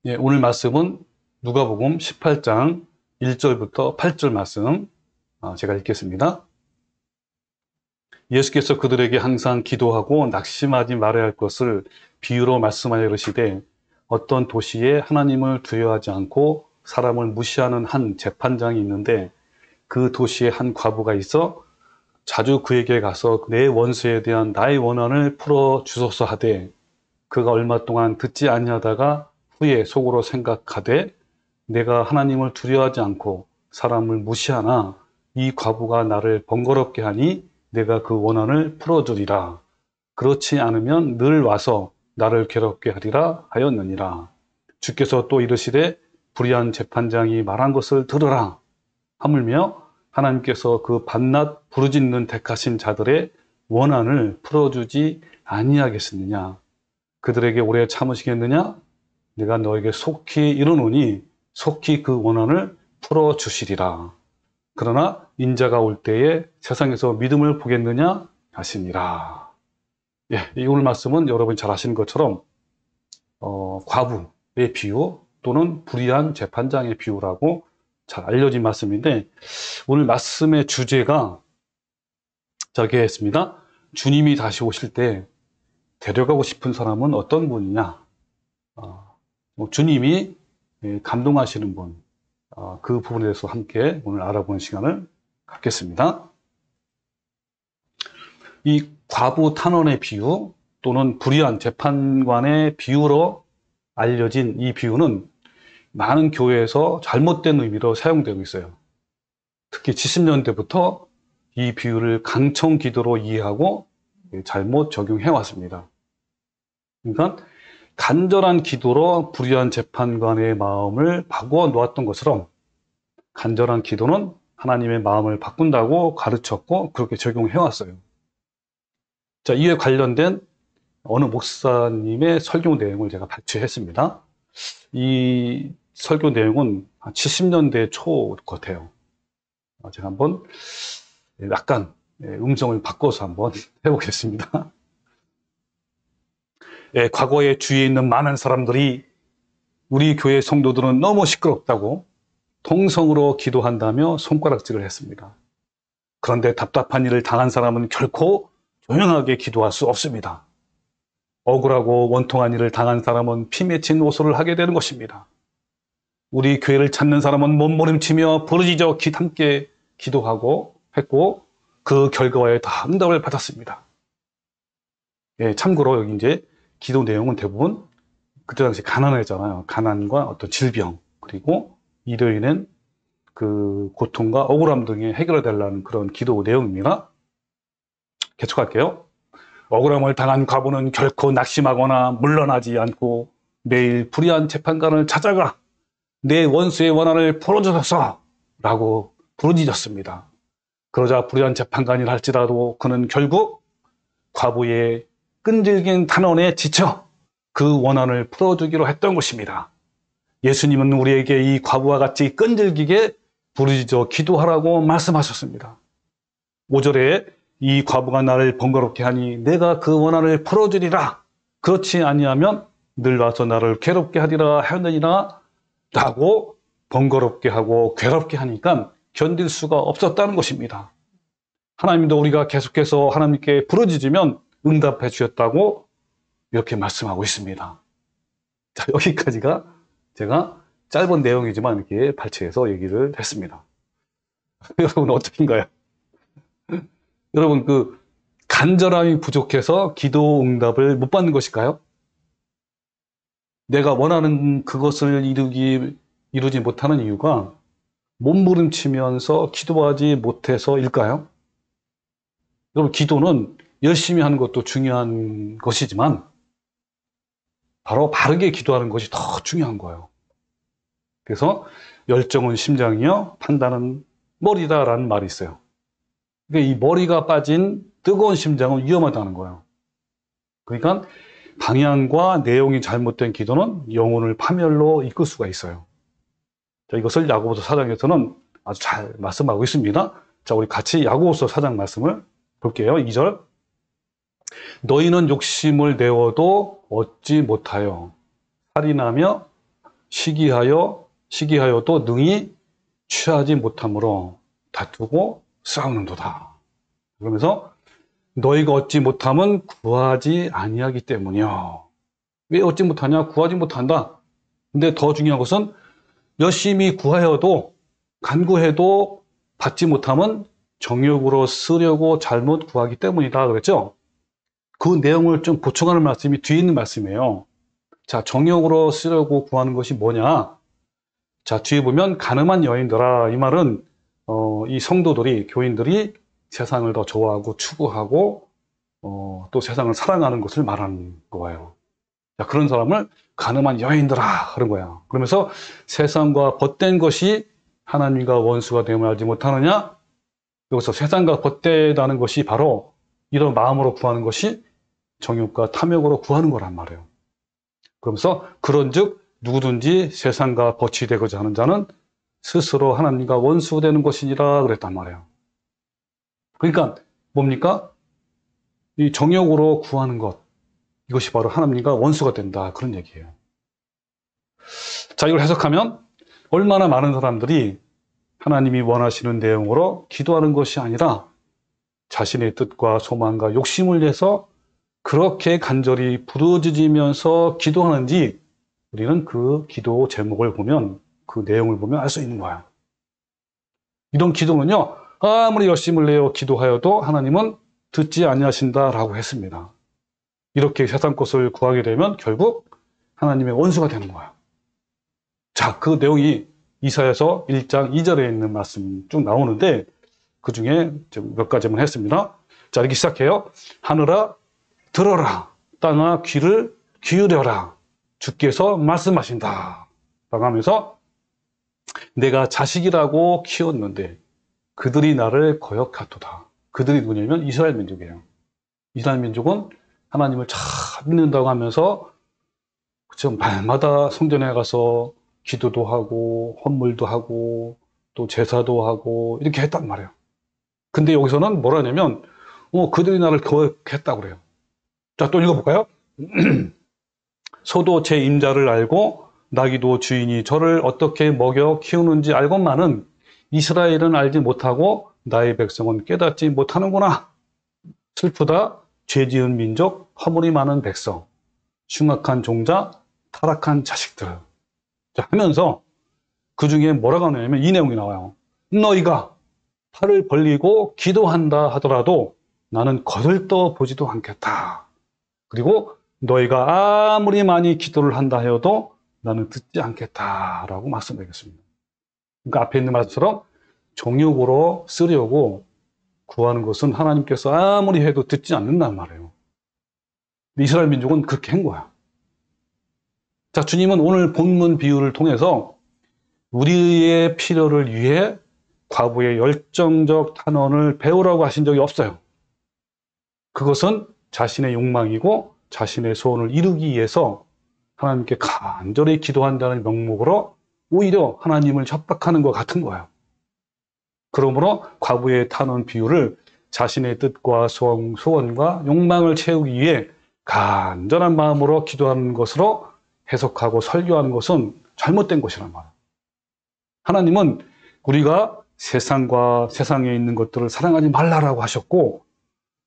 예, 오늘 말씀은 누가복음 18장 1절부터 8절 말씀 제가 읽겠습니다. 예수께서 그들에게 항상 기도하고 낙심하지 말아야 할 것을 비유로 말씀하여 이르시되 어떤 도시에 하나님을 두려워하지 않고 사람을 무시하는 한 재판장이 있는데 그 도시에 한 과부가 있어 자주 그에게 가서 내 원수에 대한 나의 원한을 풀어 주소서 하되 그가 얼마 동안 듣지 아니하다가 후에 속으로 생각하되 내가 하나님을 두려워하지 않고 사람을 무시하나 이 과부가 나를 번거롭게 하니 내가 그 원한을 풀어주리라. 그렇지 않으면 늘 와서 나를 괴롭게 하리라 하였느니라. 주께서 또 이르시되 불의한 재판장이 말한 것을 들으라. 하물며 하나님께서 그 밤낮 부르짖는 택하신 자들의 원한을 풀어주지 아니하겠느냐. 그들에게 오래 참으시겠느냐? 내가 너에게 속히 이르노니 속히 그 원한을 풀어주시리라. 그러나 인자가 올 때에 세상에서 믿음을 보겠느냐 하시니라. 예, 이 오늘 말씀은 여러분이 잘 아시는 것처럼 과부의 비유 또는 불의한 재판장의 비유라고 잘 알려진 말씀인데 오늘 말씀의 주제가 저기였습니다. 주님이 다시 오실 때 데려가고 싶은 사람은 어떤 분이냐? 주님이 감동하시는 분, 그 부분에 대해서 함께 오늘 알아보는 시간을 갖겠습니다. 이 과부 탄원의 비유 또는 불의한 재판관의 비유로 알려진 이 비유는 많은 교회에서 잘못된 의미로 사용되고 있어요. 특히 70년대부터 이 비유를 강청 기도로 이해하고 잘못 적용해 왔습니다. 그러니까 간절한 기도로 불의한 재판관의 마음을 바꾸어 놓았던 것처럼 간절한 기도는 하나님의 마음을 바꾼다고 가르쳤고 그렇게 적용해 왔어요. 자, 이에 관련된 어느 목사님의 설교 내용을 제가 발췌했습니다. 이 설교 내용은 한 70년대 초 같아요. 제가 한번 약간 음성을 바꿔서 한번 해보겠습니다. 과거에 주위에 있는 많은 사람들이 우리 교회 성도들은 너무 시끄럽다고 통성으로 기도한다며 손가락질을 했습니다. 그런데 답답한 일을 당한 사람은 결코 조용하게 기도할 수 없습니다. 억울하고 원통한 일을 당한 사람은 피 맺힌 호소를 하게 되는 것입니다. 우리 교회를 찾는 사람은 몸부림치며 부르짖어 함께 기도하고 했고 그 결과에 다 응답을 받았습니다. 예, 참고로 여기 이제 기도 내용은 대부분 그때 당시 가난했잖아요. 가난과 어떤 질병 그리고 이로 인한 그 고통과 억울함 등이 해결해달라는 그런 기도 내용입니다. 계속할게요. 억울함을 당한 과부는 결코 낙심하거나 물러나지 않고 매일 불의한 재판관을 찾아가 내 원수의 원한을 풀어주소서 라고 부르짖었습니다. 그러자 불의한 재판관이라 할지라도 그는 결국 과부의 끈질긴 탄원에 지쳐 그 원한을 풀어주기로 했던 것입니다. 예수님은 우리에게 이 과부와 같이 끈질기게 부르짖어 기도하라고 말씀하셨습니다. 5절에 이 과부가 나를 번거롭게 하니 내가 그 원한을 풀어주리라. 그렇지 아니하면 늘 와서 나를 괴롭게 하리라 하였느니라 라고 번거롭게 하고 괴롭게 하니까 견딜 수가 없었다는 것입니다. 하나님도 우리가 계속해서 하나님께 부르짖으면 응답해 주셨다고 이렇게 말씀하고 있습니다. 자, 여기까지가 제가 짧은 내용이지만 이렇게 발췌해서 얘기를 했습니다. 여러분 어떠신가요? 여러분 그 간절함이 부족해서 기도 응답을 못 받는 것일까요? 내가 원하는 그것을 이루지 못하는 이유가 몸부림치면서 기도하지 못해서일까요? 여러분 기도는 열심히 하는 것도 중요한 것이지만 바로 바르게 기도하는 것이 더 중요한 거예요. 그래서 열정은 심장이요 판단은 머리다라는 말이 있어요. 그러니까 이 머리가 빠진 뜨거운 심장은 위험하다는 거예요. 그러니까 방향과 내용이 잘못된 기도는 영혼을 파멸로 이끌 수가 있어요. 자, 이것을 야고보서 4장에서는 아주 잘 말씀하고 있습니다. 자, 우리 같이 야고보서 4장 말씀을 볼게요. 2절. 너희는 욕심을 내어도 얻지 못하여 살인하며 시기하여도 능히 취하지 못함으로 다투고 싸우는도다. 그러면서 너희가 얻지 못함은 구하지 아니하기 때문이요. 왜 얻지 못하냐? 구하지 못한다. 근데 더 중요한 것은 열심히 구하여도 간구해도 받지 못함은 정욕으로 쓰려고 잘못 구하기 때문이다 그랬죠? 그 내용을 좀 보충하는 말씀이 뒤에 있는 말씀이에요. 자, 정욕으로 쓰려고 구하는 것이 뭐냐? 자, 뒤에 보면 가늠한 여인들아, 이 말은 이 성도들이, 교인들이 세상을 더 좋아하고 추구하고 또 세상을 사랑하는 것을 말하는 거예요. 자, 그런 사람을 가늠한 여인들아 그런 거야. 그러면서 세상과 벗된 것이 하나님과 원수가 됨을 알지 못하느냐? 여기서 세상과 벗되다는 것이 바로 이런 마음으로 구하는 것이 정욕과 탐욕으로 구하는 거란 말이에요. 그러면서 그런즉 누구든지 세상과 벗이 되고자 하는 자는 스스로 하나님과 원수되는 것이니라 그랬단 말이에요. 그러니까 뭡니까? 이 정욕으로 구하는 것, 이것이 바로 하나님과 원수가 된다 그런 얘기예요. 자, 이걸 해석하면 얼마나 많은 사람들이 하나님이 원하시는 내용으로 기도하는 것이 아니라 자신의 뜻과 소망과 욕심을 위해서 그렇게 간절히 부르짖으면서 기도하는지 우리는 그 기도 제목을 보면, 그 내용을 보면 알 수 있는 거야. 이런 기도는요, 아무리 열심을 내어 기도하여도 하나님은 듣지 아니하신다라고 했습니다. 이렇게 세상 것을 구하게 되면 결국 하나님의 원수가 되는 거야. 자, 그 내용이 이사야서 1장 2절에 있는 말씀 쭉 나오는데 그 중에 몇 가지만 했습니다. 자, 이렇게 시작해요. 하늘아 들어라, 땅아 귀를 기울여라, 주께서 말씀하신다 라고 하면서 내가 자식이라고 키웠는데 그들이 나를 거역하도다. 그들이 누구냐면 이스라엘 민족이에요. 이스라엘 민족은 하나님을 잘 믿는다고 하면서 그쵸, 말마다 성전에 가서 기도도 하고 헌물도 하고 또 제사도 하고 이렇게 했단 말이에요. 근데 여기서는 뭐라 하냐면 그들이 나를 거역했다고 그래요. 자, 또 읽어볼까요? 소도 제 임자를 알고 나귀도 주인이 저를 어떻게 먹여 키우는지 알건만은 이스라엘은 알지 못하고 나의 백성은 깨닫지 못하는구나. 슬프다. 죄 지은 민족, 허물이 많은 백성, 흉악한 종자, 타락한 자식들. 자, 하면서 그 중에 뭐라고 하냐면 이 내용이 나와요. 너희가 팔을 벌리고 기도한다 하더라도 나는 거들떠 보지도 않겠다. 그리고 너희가 아무리 많이 기도를 한다 해도 나는 듣지 않겠다라고 말씀드리겠습니다. 그러니까 앞에 있는 말처럼 정욕으로 쓰려고 구하는 것은 하나님께서 아무리 해도 듣지 않는단 말이에요. 이스라엘 민족은 그렇게 한 거야. 자, 주님은 오늘 본문 비유를 통해서 우리의 필요를 위해 과부의 열정적 탄원을 배우라고 하신 적이 없어요. 그것은 자신의 욕망이고 자신의 소원을 이루기 위해서 하나님께 간절히 기도한다는 명목으로 오히려 하나님을 협박하는 것 같은 거예요. 그러므로 과부의 탄원 비유를 자신의 뜻과 소원과 욕망을 채우기 위해 간절한 마음으로 기도하는 것으로 해석하고 설교하는 것은 잘못된 것이란 말이에요. 하나님은 우리가 세상과 세상에 있는 것들을 사랑하지 말라라고 하셨고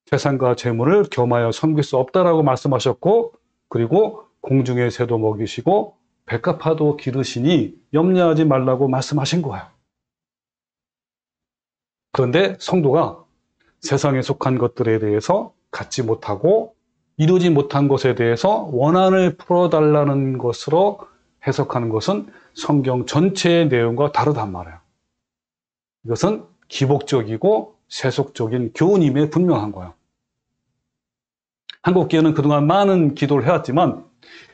세상과 재물을 겸하여 섬길 수 없다라고 말씀하셨고 그리고 공중의 새도 먹이시고 백합화도 기르시니 염려하지 말라고 말씀하신 거예요. 그런데 성도가 세상에 속한 것들에 대해서 갖지 못하고 이루지 못한 것에 대해서 원한을 풀어달라는 것으로 해석하는 것은 성경 전체의 내용과 다르단 말이에요. 이것은 기복적이고 세속적인 교훈임에 분명한 거예요. 한국교회는 그동안 많은 기도를 해왔지만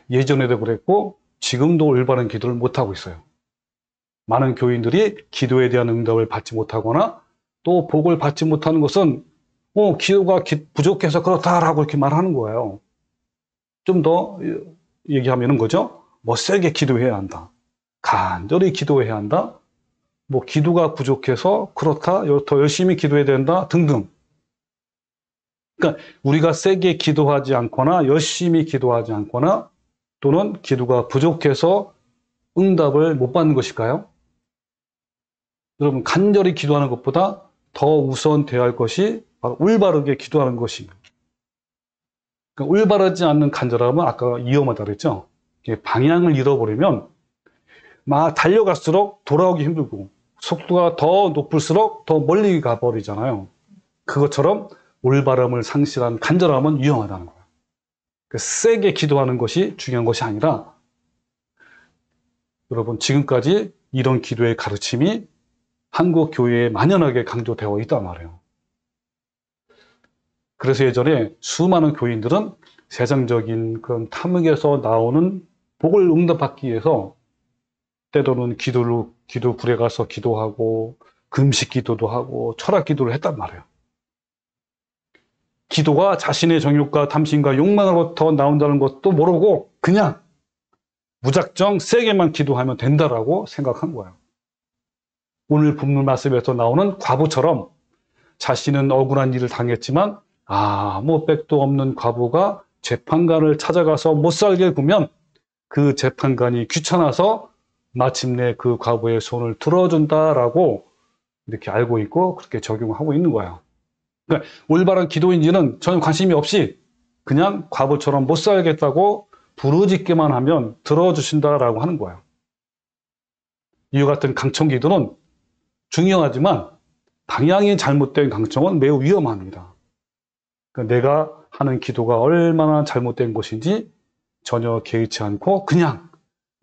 예전에도 그랬고 지금도 올바른 기도를 못하고 있어요. 많은 교인들이 기도에 대한 응답을 받지 못하거나 또 복을 받지 못하는 것은 기도가 부족해서 그렇다라고 이렇게 말하는 거예요. 좀 더 얘기하면은 거죠. 세게 기도해야 한다. 간절히 기도해야 한다. 기도가 부족해서 그렇다. 더 열심히 기도해야 된다. 등등. 그러니까 우리가 세게 기도하지 않거나 열심히 기도하지 않거나 또는 기도가 부족해서 응답을 못 받는 것일까요? 여러분, 간절히 기도하는 것보다 더 우선되어야 할 것이 바로 올바르게 기도하는 것입니다. 그러니까 올바르지 않는 간절함은 아까 위험하다 그랬죠? 방향을 잃어버리면 막 달려갈수록 돌아오기 힘들고 속도가 더 높을수록 더 멀리 가버리잖아요. 그것처럼 올바름을 상실한 간절함은 위험하다는 거예요. 세게 기도하는 것이 중요한 것이 아니라 여러분, 지금까지 이런 기도의 가르침이 한국 교회에 만연하게 강조되어 있단 말이에요. 그래서 예전에 수많은 교인들은 세상적인 그런 탐욕에서 나오는 복을 응답받기 위해서 때로는 기도불에 가서 기도하고 금식 기도도 하고 철학 기도를 했단 말이에요. 기도가 자신의 정욕과 탐심과 욕망으로부터 나온다는 것도 모르고 그냥 무작정 세게만 기도하면 된다라고 생각한 거예요. 오늘 본문 말씀에서 나오는 과부처럼 자신은 억울한 일을 당했지만 아무 백도 없는 과부가 재판관을 찾아가서 못 살게 구면 그 재판관이 귀찮아서 마침내 그 과부의 손을 들어준다라고 이렇게 알고 있고 그렇게 적용하고 있는 거예요. 그러니까 올바른 기도인지는 전혀 관심이 없이 그냥 과부처럼 못 살겠다고 부르짖기만 하면 들어주신다라고 하는 거예요. 이와 같은 강청 기도는 중요하지만 방향이 잘못된 강청은 매우 위험합니다. 그러니까 내가 하는 기도가 얼마나 잘못된 것인지 전혀 개의치 않고 그냥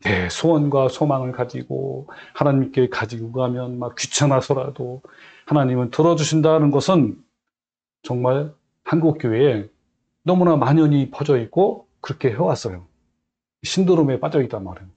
내 소원과 소망을 가지고 하나님께 가지고 가면 막 귀찮아서라도 하나님은 들어주신다는 것은 정말 한국 교회에 너무나 만연히 퍼져 있고 그렇게 해왔어요. 신드롬에 빠져 있단 말이에요.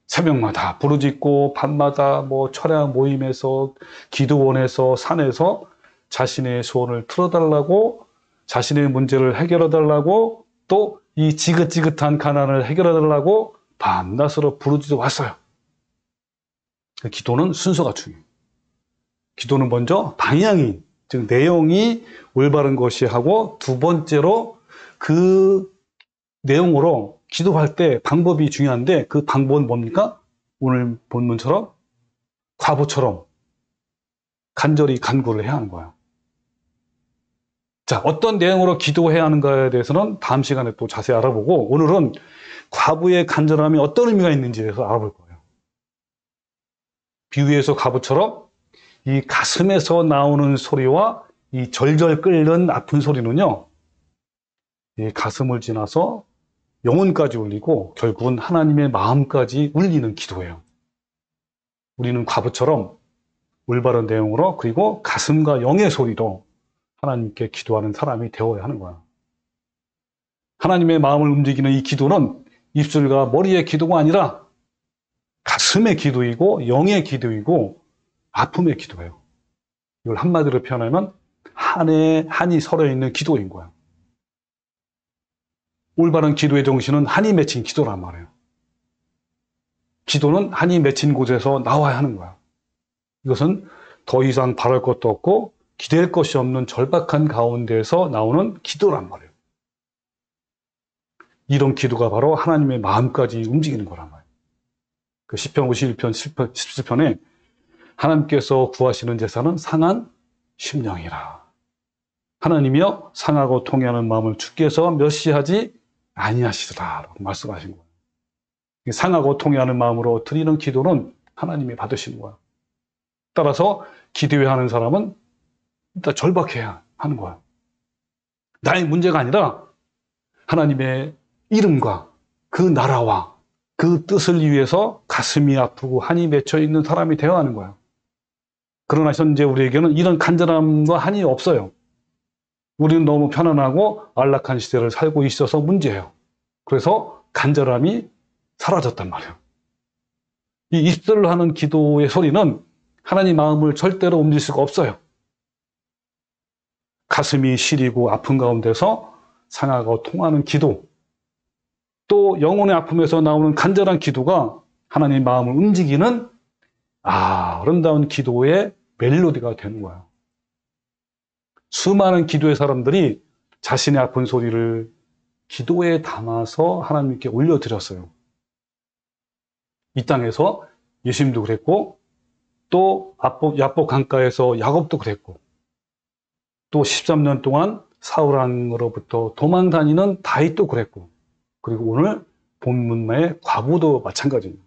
새벽마다 부르짖고 밤마다 뭐 철야 모임에서 기도원에서 산에서 자신의 소원을 틀어달라고 자신의 문제를 해결해달라고 또 이 지긋지긋한 가난을 해결해달라고 밤낮으로 부르짖어 왔어요. 기도는 순서가 중요해요. 기도는 먼저 방향이 즉 내용이 올바른 것이 하고 두 번째로 그 내용으로 기도할 때 방법이 중요한데 그 방법은 뭡니까? 오늘 본문처럼 과부처럼 간절히 간구를 해야 하는 거예요. 자, 어떤 내용으로 기도해야 하는가에 대해서는 다음 시간에 또 자세히 알아보고 오늘은 과부의 간절함이 어떤 의미가 있는지에 대해서 알아볼 거예요. 비유에서 과부처럼 이 가슴에서 나오는 소리와 이 절절 끓는 아픈 소리는요, 이 가슴을 지나서 영혼까지 울리고 결국은 하나님의 마음까지 울리는 기도예요. 우리는 과부처럼 올바른 내용으로 그리고 가슴과 영의 소리로 하나님께 기도하는 사람이 되어야 하는 거야. 하나님의 마음을 움직이는 이 기도는 입술과 머리의 기도가 아니라 가슴의 기도이고 영의 기도이고 아픔의 기도예요. 이걸 한마디로 표현하면 한이 서려 있는 기도인 거예요. 올바른 기도의 정신은 한이 맺힌 기도란 말이에요. 기도는 한이 맺힌 곳에서 나와야 하는 거야. 이것은 더 이상 바랄 것도 없고 기댈 것이 없는 절박한 가운데에서 나오는 기도란 말이에요. 이런 기도가 바로 하나님의 마음까지 움직이는 거란 말이에요. 그 시편 51편 17편에 하나님께서 구하시는 제사는 상한 심령이라. 하나님이여 상하고 통해하는 마음을 주께서 멸시하지 아니하시더라 라고 말씀하신 거예요. 상하고 통해하는 마음으로 드리는 기도는 하나님이 받으시는 거예요. 따라서 기도해야 하는 사람은 일단 절박해야 하는 거예요. 나의 문제가 아니라 하나님의 이름과 그 나라와 그 뜻을 위해서 가슴이 아프고 한이 맺혀 있는 사람이 되어야 하는 거예요. 그러나 현재 우리에게는 이런 간절함과 한이 없어요. 우리는 너무 편안하고 안락한 시대를 살고 있어서 문제예요. 그래서 간절함이 사라졌단 말이에요. 이 입술로 하는 기도의 소리는 하나님 마음을 절대로 옮길 수가 없어요. 가슴이 시리고 아픈 가운데서 상하고 통하는 기도, 또 영혼의 아픔에서 나오는 간절한 기도가 하나님 마음을 움직이는 아름다운 기도의 멜로디가 되는 거예요. 수많은 기도의 사람들이 자신의 아픈 소리를 기도에 담아서 하나님께 올려드렸어요. 이 땅에서 예수님도 그랬고, 또 야복 강가에서 야곱도 그랬고, 또 13년 동안 사울 왕으로부터 도망 다니는 다윗도 그랬고, 그리고 오늘 본문의 과부도 마찬가지입니다.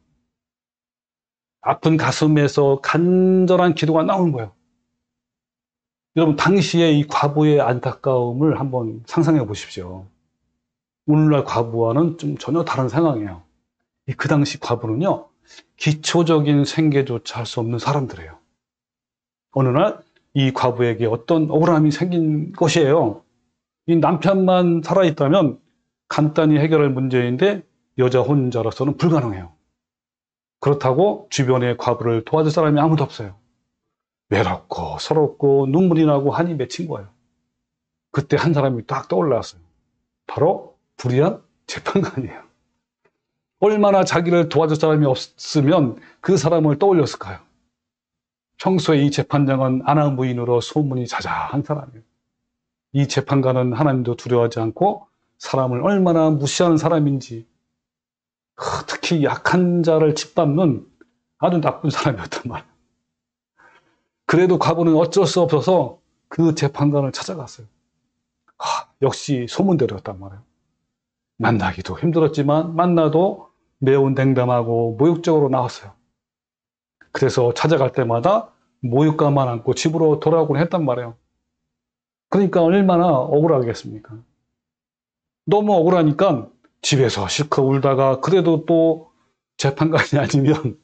아픈 가슴에서 간절한 기도가 나오는 거예요. 여러분, 당시에 이 과부의 안타까움을 한번 상상해 보십시오. 오늘날 과부와는 좀 전혀 다른 상황이에요. 그 당시 과부는요, 기초적인 생계조차 할 수 없는 사람들이에요. 어느 날 이 과부에게 어떤 억울함이 생긴 것이에요. 이 남편만 살아있다면 간단히 해결할 문제인데 여자 혼자로서는 불가능해요. 그렇다고 주변에 과부를 도와줄 사람이 아무도 없어요. 외롭고 서럽고 눈물이 나고 한이 맺힌 거예요. 그때 한 사람이 딱 떠올랐어요. 바로 불의한 재판관이에요. 얼마나 자기를 도와줄 사람이 없으면 그 사람을 떠올렸을까요? 평소에 이 재판장은 아나무인으로 소문이 자자한 사람이에요. 이 재판관은 하나님도 두려워하지 않고 사람을 얼마나 무시하는 사람인지, 특히 약한 자를 짓밟는 아주 나쁜 사람이었단 말이에요. 그래도 과부는 어쩔 수 없어서 그 재판관을 찾아갔어요. 역시 소문대로였단 말이에요. 만나기도 힘들었지만 만나도 매우 냉담하고 모욕적으로 나왔어요. 그래서 찾아갈 때마다 모욕감만 안고 집으로 돌아오곤 했단 말이에요. 그러니까 얼마나 억울하겠습니까? 너무 억울하니까 집에서 실컷 울다가 그래도 또 재판관이 아니면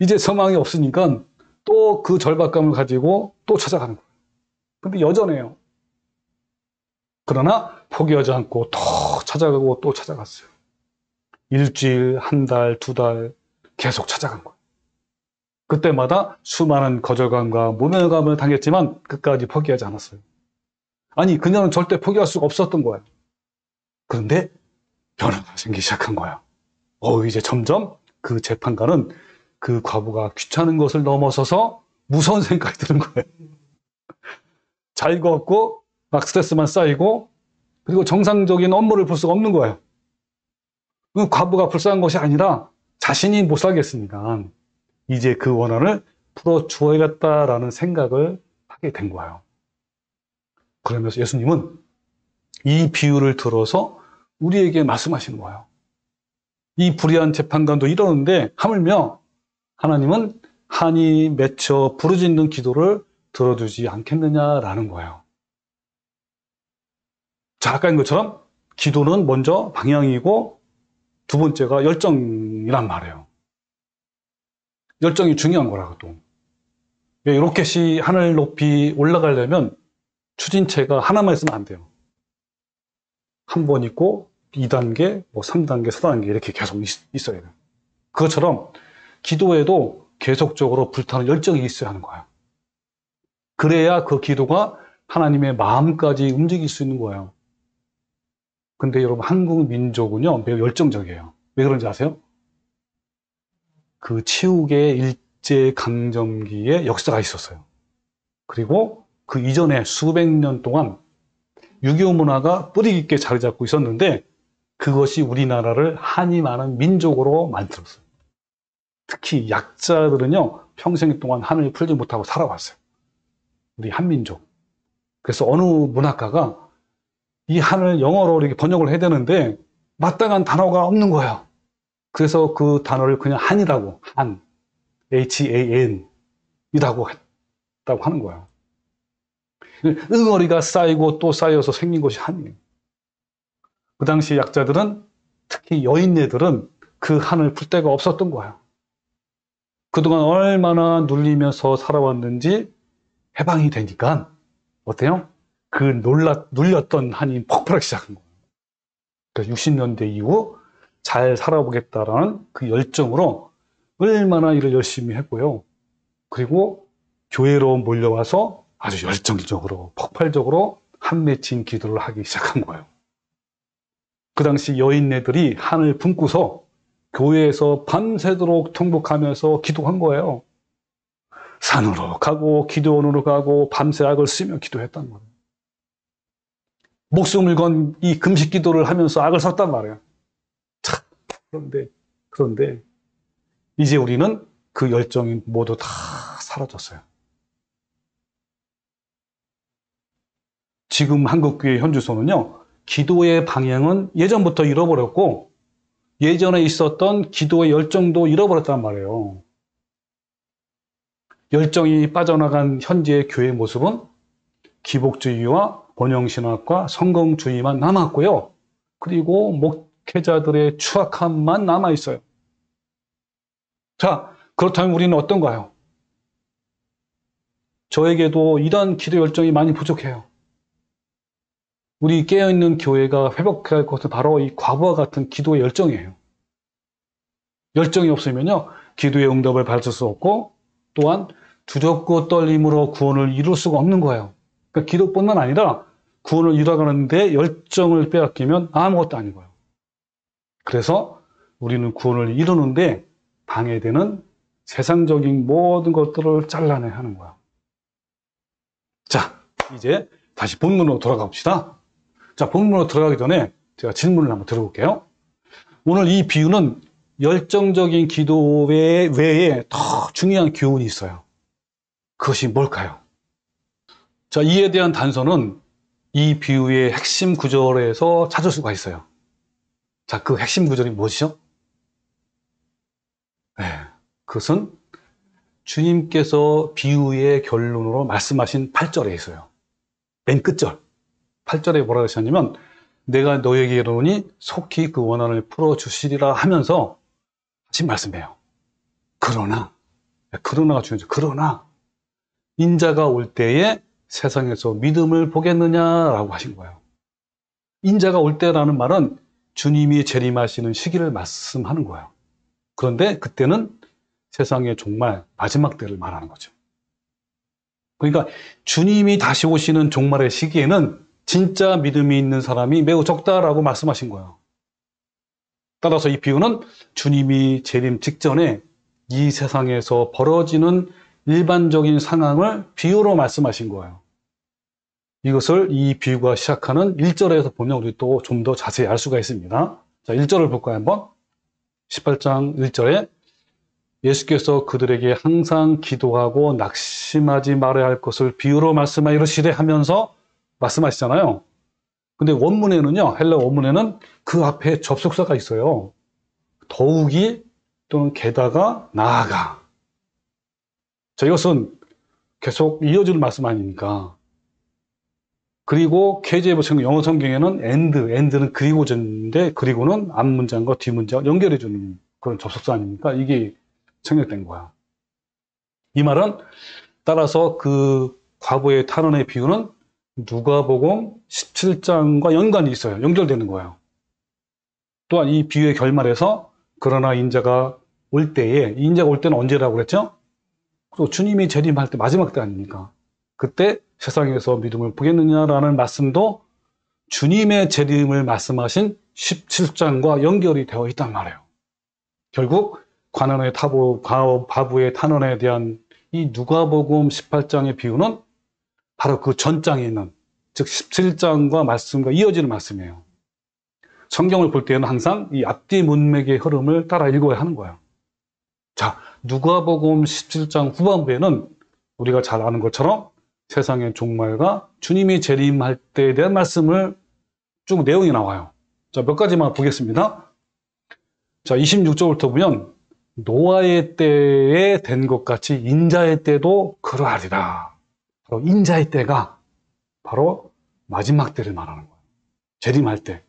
이제 소망이 없으니까 또 그 절박감을 가지고 또 찾아가는 거예요. 근데 여전해요. 그러나 포기하지 않고 또 찾아가고 또 찾아갔어요. 일주일, 한 달, 두 달 계속 찾아간 거예요. 그때마다 수많은 거절감과 모멸감을 당했지만 끝까지 포기하지 않았어요. 아니, 그녀는 절대 포기할 수가 없었던 거예요. 그런데 변화가 생기기 시작한 거예요. 이제 점점 그 재판관은 그 과부가 귀찮은 것을 넘어서서 무서운 생각이 드는 거예요. 자유가 없고 막 스트레스만 쌓이고, 그리고 정상적인 업무를 볼 수가 없는 거예요. 과부가 불쌍한 것이 아니라 자신이 못 살겠으니까 이제 그 원한을 풀어주어야겠다라는 생각을 하게 된 거예요. 그러면서 예수님은 이 비유를 들어서 우리에게 말씀하시는 거예요. 이 불의한 재판관도 이러는데 하물며 하나님은 한이 맺혀 부르짖는 기도를 들어주지 않겠느냐라는 거예요. 자, 아까인 것처럼 기도는 먼저 방향이고 두 번째가 열정이란 말이에요. 열정이 중요한 거라고 또. 로켓이 하늘 높이 올라가려면 추진체가 하나만 있으면 안 돼요. 한 번 있고 2단계, 3단계, 4단계 이렇게 계속 있어야 돼요. 그것처럼 기도에도 계속적으로 불타는 열정이 있어야 하는 거예요. 그래야 그 기도가 하나님의 마음까지 움직일 수 있는 거예요. 근데 여러분, 한국 민족은요 매우 열정적이에요. 왜 그런지 아세요? 그 치국의 일제강점기의 역사가 있었어요. 그리고 그 이전에 수백 년 동안 6.25 문화가 뿌리 깊게 자리 잡고 있었는데 그것이 우리나라를 한이 많은 민족으로 만들었어요. 특히 약자들은요 평생 동안 한을 풀지 못하고 살아왔어요. 우리 한민족. 그래서 어느 문학가가 이 한을 영어로 이렇게 번역을 해야 되는데 마땅한 단어가 없는 거예요. 그래서 그 단어를 그냥 한이라고, 한, HAN 이라고 했다고 하는 거예요. 응어리가 쌓이고 또 쌓여서 생긴 것이 한이에요. 그 당시 약자들은, 특히 여인네들은 그 한을 풀 데가 없었던 거예요. 그동안 얼마나 눌리면서 살아왔는지 해방이 되니까 어때요? 그 눌렸던 한이 폭발하기 시작한 거예요. 그래서 60년대 이후 잘 살아보겠다라는 그 열정으로 얼마나 일을 열심히 했고요. 그리고 교회로 몰려와서 아주 열정적으로, 폭발적으로 한 맺힌 기도를 하기 시작한 거예요. 그 당시 여인네들이 한을 품고서 교회에서 밤새도록 통곡하면서 기도한 거예요. 산으로 가고 기도원으로 가고 밤새 악을 쓰며 기도했단 말이에요. 목숨을 건 이 금식 기도를 하면서 악을 썼단 말이에요. 참, 그런데 이제 우리는 그 열정이 모두 다 사라졌어요. 지금 한국교회 현주소는요, 기도의 방향은 예전부터 잃어버렸고, 예전에 있었던 기도의 열정도 잃어버렸단 말이에요. 열정이 빠져나간 현재의 교회 모습은 기복주의와 번영신학과 성공주의만 남았고요. 그리고 목회자들의 추악함만 남아있어요. 자, 그렇다면 우리는 어떤가요? 저에게도 이런 기도 열정이 많이 부족해요. 우리 깨어있는 교회가 회복해야 할 것은 바로 이 과부와 같은 기도의 열정이에요. 열정이 없으면요, 기도의 응답을 받을 수 없고, 또한 두렵고 떨림으로 구원을 이룰 수가 없는 거예요. 그러니까 기도뿐만 아니라 구원을 이뤄가는데 열정을 빼앗기면 아무것도 아닌 거예요. 그래서 우리는 구원을 이루는데 방해되는 세상적인 모든 것들을 잘라내야 하는 거예요. 자, 이제 다시 본문으로 돌아가 봅시다. 자, 본문으로 들어가기 전에 제가 질문을 한번 들어볼게요. 오늘 이 비유는 열정적인 기도 외에 더 중요한 교훈이 있어요. 그것이 뭘까요? 자, 이에 대한 단서는 이 비유의 핵심 구절에서 찾을 수가 있어요. 자, 그 핵심 구절이 무엇이죠? 네, 그것은 주님께서 비유의 결론으로 말씀하신 8절에 있어요. 맨 끝절. 8절에 뭐라고 하셨냐면, 내가 너에게 이르노니 속히 그 원한을 풀어주시리라 하면서 하신 말씀이에요. 그러나가 중요하죠. 그러나 인자가 올 때에 세상에서 믿음을 보겠느냐라고 하신 거예요. 인자가 올 때라는 말은 주님이 재림하시는 시기를 말씀하는 거예요. 그런데 그때는 세상의 종말, 마지막 때를 말하는 거죠. 그러니까 주님이 다시 오시는 종말의 시기에는 진짜 믿음이 있는 사람이 매우 적다라고 말씀하신 거예요. 따라서 이 비유는 주님이 재림 직전에 이 세상에서 벌어지는 일반적인 상황을 비유로 말씀하신 거예요. 이것을 이 비유가 시작하는 1절에서 보면 우리 또 좀 더 자세히 알 수가 있습니다. 자, 1절을 볼까요, 한번? 18장 1절에 예수께서 그들에게 항상 기도하고 낙심하지 말아야 할 것을 비유로 말씀하여 이르시되 하면서 말씀하시잖아요. 근데 원문에는요, 헬라 원문에는 그 앞에 접속사가 있어요. 더욱이 또는 게다가 나아가. 자, 이것은 계속 이어지는 말씀 아닙니까? 그리고 KJV 영어 성경에는 and는 그리고인데 그리고는 앞 문장과 뒤 문장 연결해주는 그런 접속사 아닙니까? 이게 생략된 거야. 이 말은 따라서 그 과거의 탄원의 비유는 누가복음 17장과 연관이 있어요. 연결되는 거예요. 또한 이 비유의 결말에서 그러나 인자가 올 때에, 인자가 올 때는 언제라고 그랬죠? 또 주님이 재림할 때 마지막 때 아닙니까? 그때 세상에서 믿음을 보겠느냐라는 말씀도 주님의 재림을 말씀하신 17장과 연결이 되어 있단 말이에요. 결국 가난의 과부의 탄원에 대한 이 누가복음 18장의 비유는 바로 그 전장에 있는, 즉 17장과 말씀과 이어지는 말씀이에요. 성경을 볼 때는 항상 이 앞뒤 문맥의 흐름을 따라 읽어야 하는 거예요. 자, 누가복음 17장 후반부에는 우리가 잘 아는 것처럼 세상의 종말과 주님이 재림할 때에 대한 말씀을 쭉 내용이 나와요. 자, 몇 가지만 보겠습니다. 자, 26절부터 보면 노아의 때에 된 것 같이 인자의 때도 그러하리라. 바로 인자의 때가 바로 마지막 때를 말하는 거예요. 재림할 때.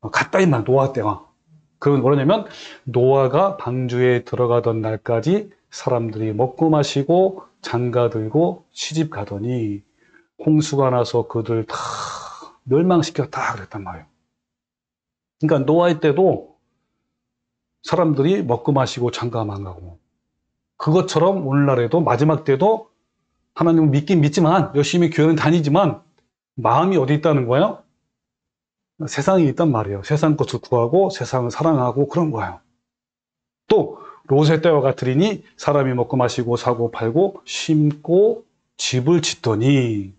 같다 이 말, 노아 때가. 그건 뭐냐면 노아가 방주에 들어가던 날까지 사람들이 먹고 마시고 장가들고 시집 가더니 홍수가 나서 그들 다 멸망시켰다 그랬단 말이에요. 그러니까 노아의 때도 사람들이 먹고 마시고 장가만 가고, 그것처럼 오늘날에도 마지막 때도 하나님을 믿긴 믿지만 열심히 교회는 다니지만 마음이 어디 있다는 거예요? 세상에 있단 말이에요. 세상 것을 구하고 세상을 사랑하고 그런 거예요. 또 롯의 때와 같으리니 사람이 먹고 마시고 사고 팔고 심고 집을 짓더니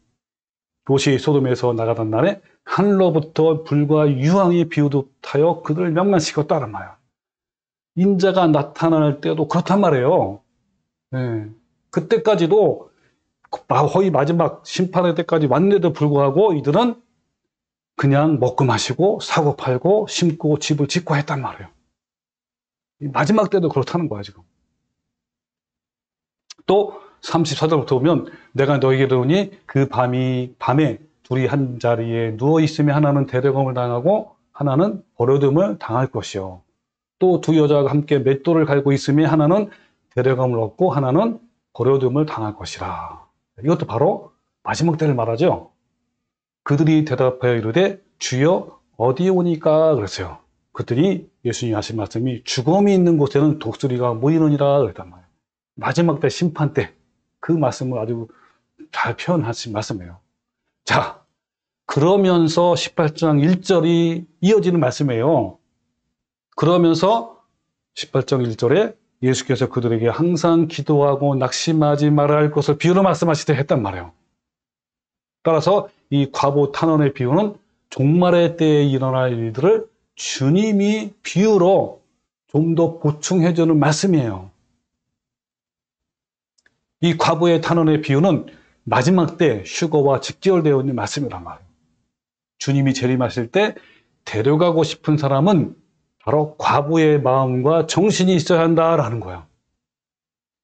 롯이 소돔에서 나가던 날에 하늘로부터 불과 유황이 비오듯하여 그들을 멸망시켰다는 말이에요. 인자가 나타날 때도 그렇단 말이에요. 네. 그때까지도 거의 마지막 심판의 때까지 왔는데도 불구하고 이들은 그냥 먹고 마시고 사고 팔고 심고 집을 짓고 했단 말이에요. 마지막 때도 그렇다는 거야, 지금. 또 34절부터 보면 내가 너에게 이르노니 그 밤에 둘이 한 자리에 누워 있으며 하나는 데려감을 당하고 하나는 버려둠을 당할 것이요. 또 두 여자가 함께 맷돌을 갈고 있으며 하나는 데려감을 얻고 하나는 버려둠을 당할 것이라. 이것도 바로 마지막 때를 말하죠. 그들이 대답하여 이르되 주여 어디에 오니까 그랬어요. 그랬더니 예수님이 하신 말씀이 죽음이 있는 곳에는 독수리가 모이느니라 그랬단 말이에요. 마지막 때 심판 때 그 말씀을 아주 잘 표현하신 말씀이에요. 자, 그러면서 18장 1절이 이어지는 말씀이에요. 그러면서 18장 1절에 예수께서 그들에게 항상 기도하고 낙심하지 말아야 할 것을 비유로 말씀하시되 했단 말이에요. 따라서 이 과부 탄원의 비유는 종말의 때에 일어날 일들을 주님이 비유로 좀 더 보충해 주는 말씀이에요. 이 과부의 탄원의 비유는 마지막 때 휴거와 직결되어 있는 말씀이란 말이에요. 주님이 재림하실 때 데려가고 싶은 사람은 바로 과부의 마음과 정신이 있어야 한다라는 거예요.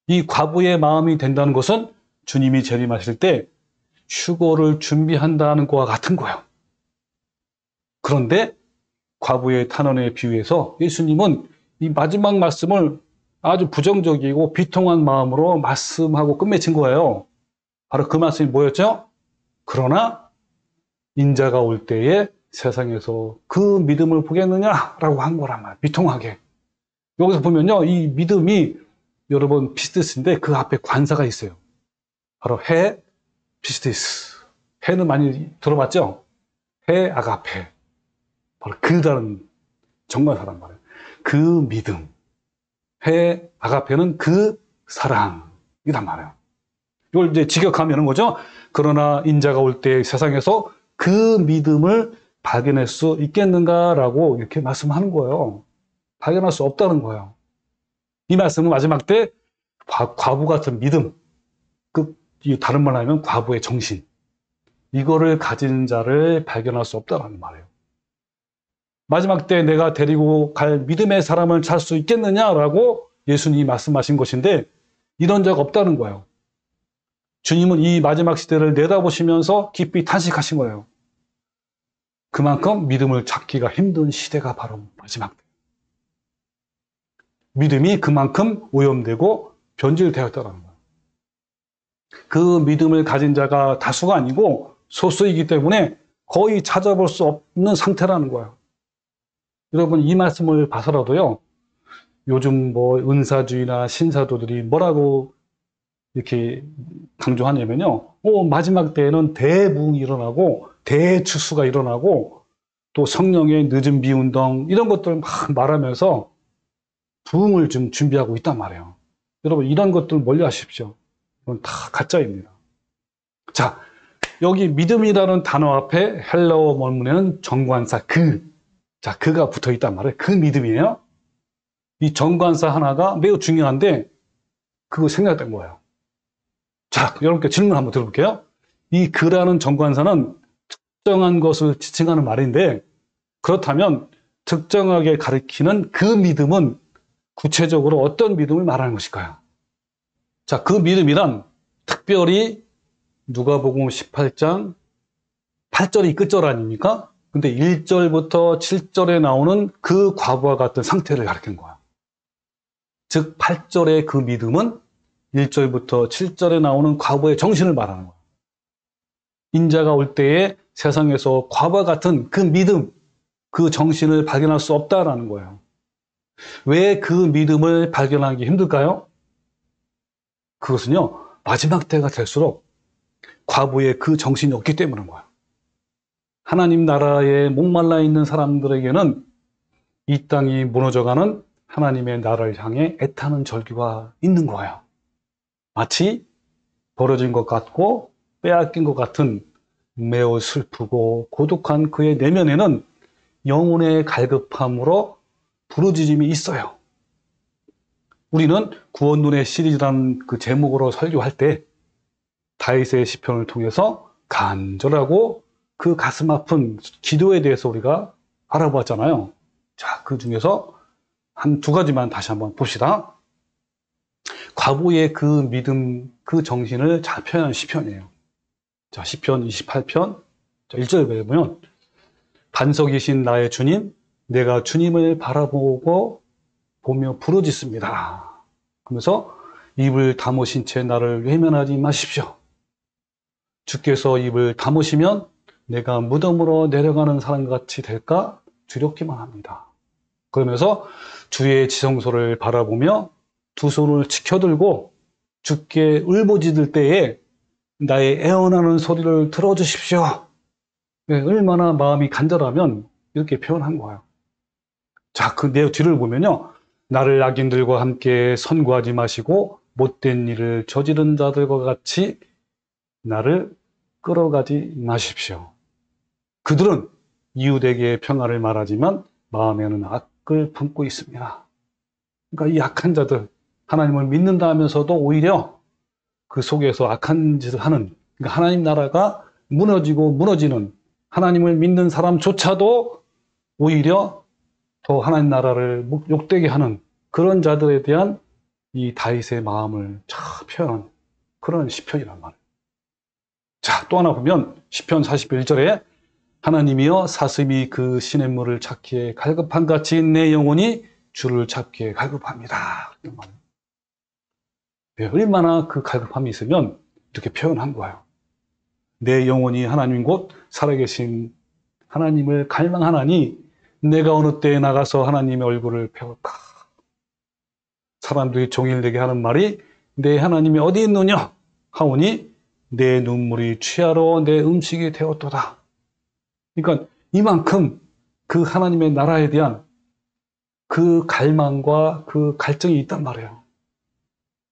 이 과부의 마음이 된다는 것은 주님이 재림하실 때 휴거를 준비한다는 것과 같은 거예요. 그런데 과부의 탄원의 비유에서 예수님은 이 마지막 말씀을 아주 부정적이고 비통한 마음으로 말씀하고 끝맺힌 거예요. 바로 그 말씀이 뭐였죠? 그러나 인자가 올 때에 세상에서 그 믿음을 보겠느냐라고 한 거란 말이에요. 비통하게. 여기서 보면요, 이 믿음이 여러분 피스티스인데 그 앞에 관사가 있어요. 바로 해 피스티스. 해는 많이 들어봤죠? 해 아가페. 바로 그 다른 정관사란 말이에요. 그 믿음. 해 아가페는 그 사랑이란 말이에요. 이걸 이제 직역하면 이런 거죠. 그러나 인자가 올 때 세상에서 그 믿음을 발견할 수 있겠는가라고 이렇게 말씀하는 거예요. 발견할 수 없다는 거예요. 이 말씀은 마지막 때 과부 같은 믿음, 다른 말로 하면 과부의 정신, 이거를 가진 자를 발견할 수 없다는 말이에요. 마지막 때 내가 데리고 갈 믿음의 사람을 찾을 수 있겠느냐라고 예수님이 말씀하신 것인데 이런 적 없다는 거예요. 주님은 이 마지막 시대를 내다보시면서 깊이 탄식하신 거예요. 그만큼 믿음을 찾기가 힘든 시대가 바로 마지막 때. 믿음이 그만큼 오염되고 변질되었다는 거예요. 그 믿음을 가진 자가 다수가 아니고 소수이기 때문에 거의 찾아볼 수 없는 상태라는 거예요. 여러분 이 말씀을 봐서라도요. 요즘 뭐 은사주의나 신사도들이 뭐라고 이렇게 강조하냐면요. 마지막 때에는 대부흥이 일어나고 대추수가 일어나고 또 성령의 늦은 비운동 이런 것들 막 말하면서 부흥을 좀 준비하고 있단 말이에요. 여러분 이런 것들 멀리 하십시오. 이건 다 가짜입니다. 자, 여기 믿음이라는 단어 앞에 헬라어 원문에는 정관사 그가 붙어 있단 말이에요. 그 믿음이에요. 이 정관사 하나가 매우 중요한데 그거 생략된 거예요. 자, 여러분께 질문 한번 들어볼게요. 이 그라는 정관사는 특정한 것을 지칭하는 말인데 그렇다면 특정하게 가리키는 그 믿음은 구체적으로 어떤 믿음을 말하는 것일까요? 자, 그 믿음이란 특별히 누가복음 18장 8절이 끝절 아닙니까? 근데 1절부터 7절에 나오는 그 과부와 같은 상태를 가리키는 거야. 즉 8절의 그 믿음은 1절부터 7절에 나오는 과부의 정신을 말하는 거야. 인자가 올 때에 세상에서 과부와 같은 그 믿음, 그 정신을 발견할 수 없다라는 거예요. 왜 그 믿음을 발견하기 힘들까요? 그것은요, 마지막 때가 될수록 과부의 그 정신이 없기 때문인 거예요. 하나님 나라에 목말라 있는 사람들에게는 이 땅이 무너져가는 하나님의 나라를 향해 애타는 절규가 있는 거예요. 마치 버려진 것 같고 빼앗긴 것 같은 매우 슬프고 고독한 그의 내면에는 영혼의 갈급함으로 부르짖음이 있어요. 우리는 구원론의 시리즈라는 그 제목으로 설교할 때 다윗의 시편을 통해서 간절하고 그 가슴 아픈 기도에 대해서 우리가 알아보았잖아요. 자, 그 중에서 한 두 가지만 다시 한번 봅시다. 과부의 그 믿음, 그 정신을 잘 표현한 시편이에요. 자, 시편 28편 1절에 보면 반석이신 나의 주님, 내가 주님을 바라보고 보며 부르짖습니다. 그러면서 입을 다무신 채 나를 외면하지 마십시오. 주께서 입을 다무시면 내가 무덤으로 내려가는 사람같이 될까 두렵기만 합니다. 그러면서 주의 지성소를 바라보며 두 손을 치켜들고 주께 울부짖을 때에 나의 애원하는 소리를 들어주십시오. 얼마나 마음이 간절하면 이렇게 표현한 거예요. 자, 그 내 뒤를 보면요. 나를 악인들과 함께 선고하지 마시고 못된 일을 저지른 자들과 같이 나를 끌어가지 마십시오. 그들은 이웃에게 평화를 말하지만 마음에는 악을 품고 있습니다. 그러니까 이 악한 자들, 하나님을 믿는다 하면서도 오히려 그 속에서 악한 짓을 하는, 그러니까 하나님 나라가 무너지고 무너지는 하나님을 믿는 사람조차도 오히려 더 하나님 나라를 욕되게 하는 그런 자들에 대한 이 다윗의 마음을 잘 표현한 그런 시편이란 말이에요. 자, 또 하나 보면 시편 41절에 하나님이여 사슴이 그 시냇물을 찾기에 갈급한 같이 내 영혼이 주를 찾기에 갈급합니다. 네, 얼마나 그 갈급함이 있으면 이렇게 표현한 거예요. 내 영혼이 하나님 곧 살아계신 하나님을 갈망하나니 내가 어느 때에 나가서 하나님의 얼굴을 배울까? 사람들이 종일 내게 하는 말이 내 하나님이 어디 있느냐 하오니 내 눈물이 취하러 내 음식이 되었도다. 그러니까 이만큼 그 하나님의 나라에 대한 그 갈망과 그 갈증이 있단 말이에요.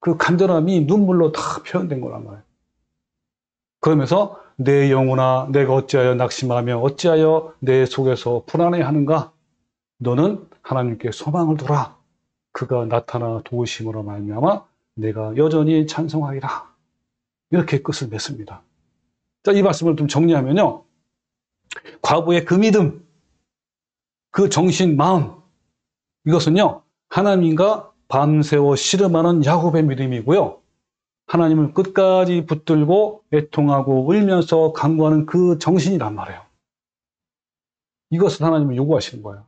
그 간절함이 눈물로 다 표현된 거란 말이에요. 그러면서 내 영혼아 내가 어찌하여 낙심하며 어찌하여 내 속에서 불안해하는가? 너는 하나님께 소망을 두라. 그가 나타나 도우심으로 말미암아 내가 여전히 찬송하리라. 이렇게 끝을 맺습니다. 자, 이 말씀을 좀 정리하면요. 과부의 그 믿음, 그 정신, 마음, 이것은요, 하나님과 밤새워 씨름하는 야곱의 믿음이고요. 하나님을 끝까지 붙들고 애통하고 울면서 간구하는 그 정신이란 말이에요. 이것을 하나님이 요구하시는 거예요.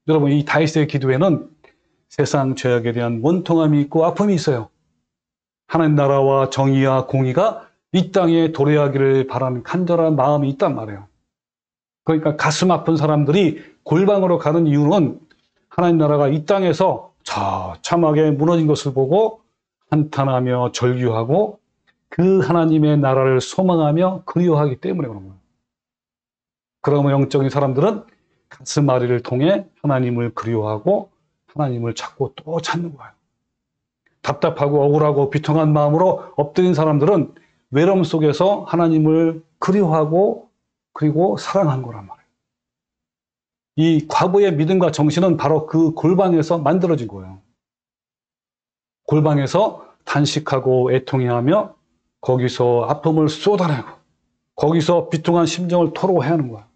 여러분, 이 다윗의 기도에는 세상 죄악에 대한 원통함이 있고 아픔이 있어요. 하나님 나라와 정의와 공의가 이 땅에 도래하기를 바라는 간절한 마음이 있단 말이에요. 그러니까 가슴 아픈 사람들이 골방으로 가는 이유는 하나님 나라가 이 땅에서 처참하게 무너진 것을 보고 한탄하며 절규하고 그 하나님의 나라를 소망하며 그리워하기 때문에 그런 거예요. 그러면 영적인 사람들은 가슴앓이를 통해 하나님을 그리워하고 하나님을 찾고 또 찾는 거예요. 답답하고 억울하고 비통한 마음으로 엎드린 사람들은 외로움 속에서 하나님을 그리워하고 그리고 사랑한 거란 말이에요. 이 과부의 믿음과 정신은 바로 그 골방에서 만들어진 거예요. 골방에서 단식하고 애통해하며 거기서 아픔을 쏟아내고 거기서 비통한 심정을 토로해야 하는 거예요.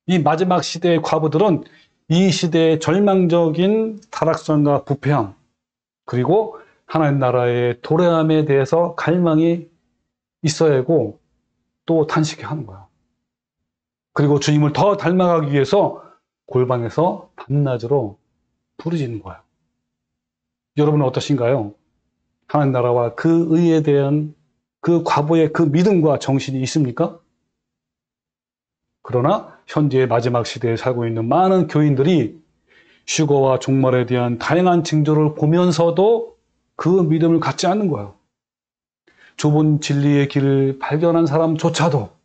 이 마지막 시대의 과부들은 이 시대의 절망적인 타락성과 부패함 그리고 하나님 나라의 도래함에 대해서 갈망이 있어야 하고 또 단식해야 하는 거예요. 그리고 주님을 더 닮아가기 위해서 골방에서 밤낮으로 부르짖는 거예요. 여러분은 어떠신가요? 하나님 나라와 그 의에 대한 그 과부의 그 믿음과 정신이 있습니까? 그러나 현재의 마지막 시대에 살고 있는 많은 교인들이 휴거와 종말에 대한 다양한 징조를 보면서도 그 믿음을 갖지 않는 거예요. 좁은 진리의 길을 발견한 사람조차도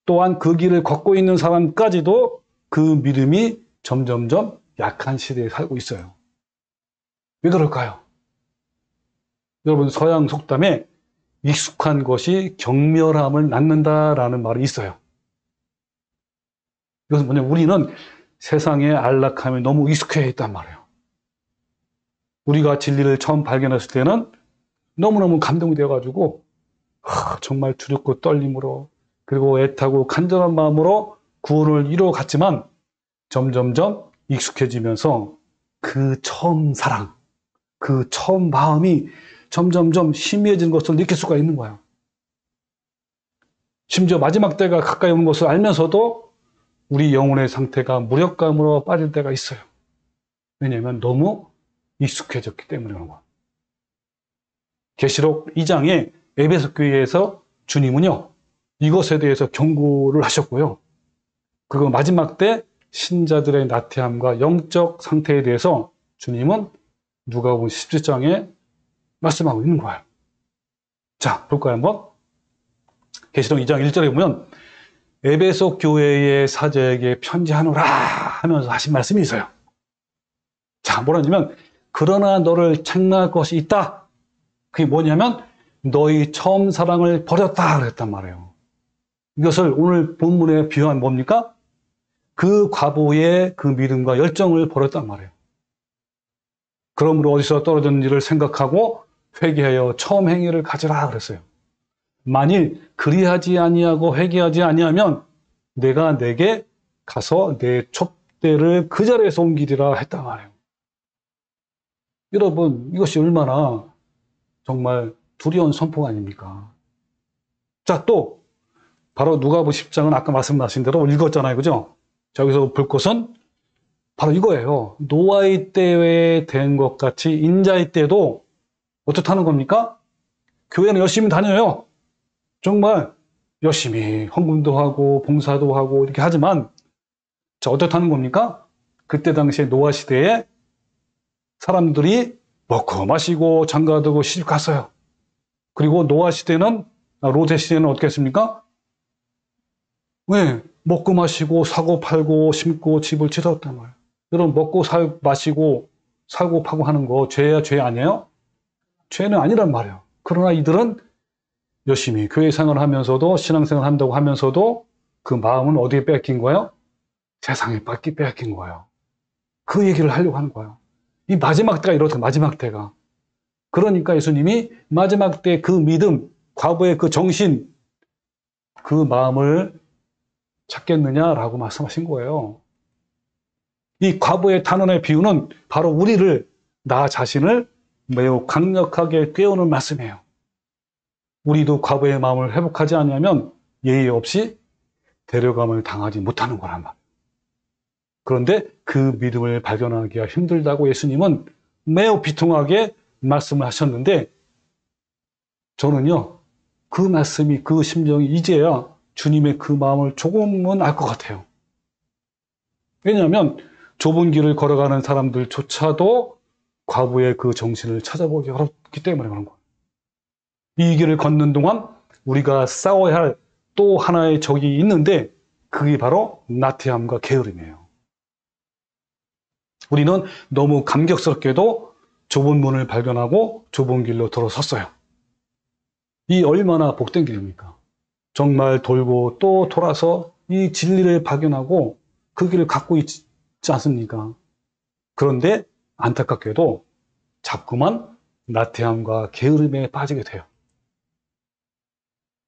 또한 그 길을 걷고 있는 사람까지도 그 믿음이 점점점 약한 시대에 살고 있어요. 왜 그럴까요? 여러분, 서양 속담에 익숙한 것이 경멸함을 낳는다라는 말이 있어요. 이것은 뭐냐면 우리는 세상의 안락함에 너무 익숙해 있단 말이에요. 우리가 진리를 처음 발견했을 때는 너무너무 감동이 되어가지고 정말 두렵고 떨림으로 그리고 애타고 간절한 마음으로 구원을 이루어갔지만 점점점 익숙해지면서 그 처음 사랑, 그 처음 마음이 점점점 희미해지는 것을 느낄 수가 있는 거예요. 심지어 마지막 때가 가까이 오는 것을 알면서도 우리 영혼의 상태가 무력감으로 빠질 때가 있어요. 왜냐하면 너무 익숙해졌기 때문에 그런 거예요. 계시록 2장에 에베소 교회에서 주님은요, 이것에 대해서 경고를 하셨고요. 그리고 마지막 때 신자들의 나태함과 영적 상태에 대해서 주님은 누가복음 17장에 말씀하고 있는 거예요. 자, 볼까요, 한번? 계시록 2장 1절에 보면 에베소 교회의 사제에게 편지하노라 하면서 하신 말씀이 있어요. 자, 뭐라냐면 그러나 너를 책망할 것이 있다. 그게 뭐냐면 너희 처음 사랑을 버렸다 그랬단 말이에요. 이것을 오늘 본문에 비유한 뭡니까? 그 과부의 그 믿음과 열정을 버렸단 말이에요. 그러므로 어디서 떨어졌는지를 생각하고 회개하여 처음 행위를 가지라 그랬어요. 만일 그리하지 아니하고 회개하지 아니하면 내가 내게 가서 내 촛대를 그 자리에서 옮기리라 했단 말이에요. 여러분, 이것이 얼마나 정말 두려운 선포가 아닙니까? 자, 또 바로 누가복음 10장은 아까 말씀하신 대로 읽었잖아요. 그죠? 자, 여기서 볼 것은 바로 이거예요. 노아의 때에 된 것 같이 인자의 때도 어떻다는 겁니까? 교회는 열심히 다녀요. 정말 열심히 헌금도 하고 봉사도 하고 이렇게 하지만 자, 어떻다는 겁니까? 그때 당시에 노아 시대에 사람들이 먹고 마시고 장가들고 시집 갔어요. 그리고 노아 시대는 롯의 시대는 어떻게 했습니까? 왜? 먹고 마시고 사고 팔고 심고 집을 지었단 말이에요. 여러분 먹고 마시고 사고 파고 하는 거 죄야 죄 아니에요? 죄는 아니란 말이에요. 그러나 이들은 열심히 교회 생활을 하면서도 신앙생활을 한다고 하면서도 그 마음은 어디에 뺏긴 거예요? 세상에 뺏긴 거예요. 그 얘기를 하려고 하는 거예요. 이 마지막 때가 이렇다. 마지막 때가. 그러니까 예수님이 마지막 때 그 믿음, 과거의 그 정신, 그 마음을 찾겠느냐라고 말씀하신 거예요. 이 과부의 탄원의 비유는 바로 우리를, 나 자신을 매우 강력하게 깨우는 말씀이에요. 우리도 과부의 마음을 회복하지 않으면 예의 없이 데려감을 당하지 못하는 거란 말이에요. 그런데 그 믿음을 발견하기가 힘들다고 예수님은 매우 비통하게 말씀을 하셨는데 저는요, 그 말씀이, 그 심정이 이제야 주님의 그 마음을 조금은 알 것 같아요. 왜냐하면 좁은 길을 걸어가는 사람들조차도 과부의 그 정신을 찾아보기 어렵기 때문에 그런 거예요. 이 길을 걷는 동안 우리가 싸워야 할 또 하나의 적이 있는데 그게 바로 나태함과 게으름이에요. 우리는 너무 감격스럽게도 좁은 문을 발견하고 좁은 길로 들어섰어요. 이 얼마나 복된 길입니까? 정말 돌고 또 돌아서 이 진리를 발견하고 그 길을 갖고 있지 않습니까? 그런데 안타깝게도 자꾸만 나태함과 게으름에 빠지게 돼요.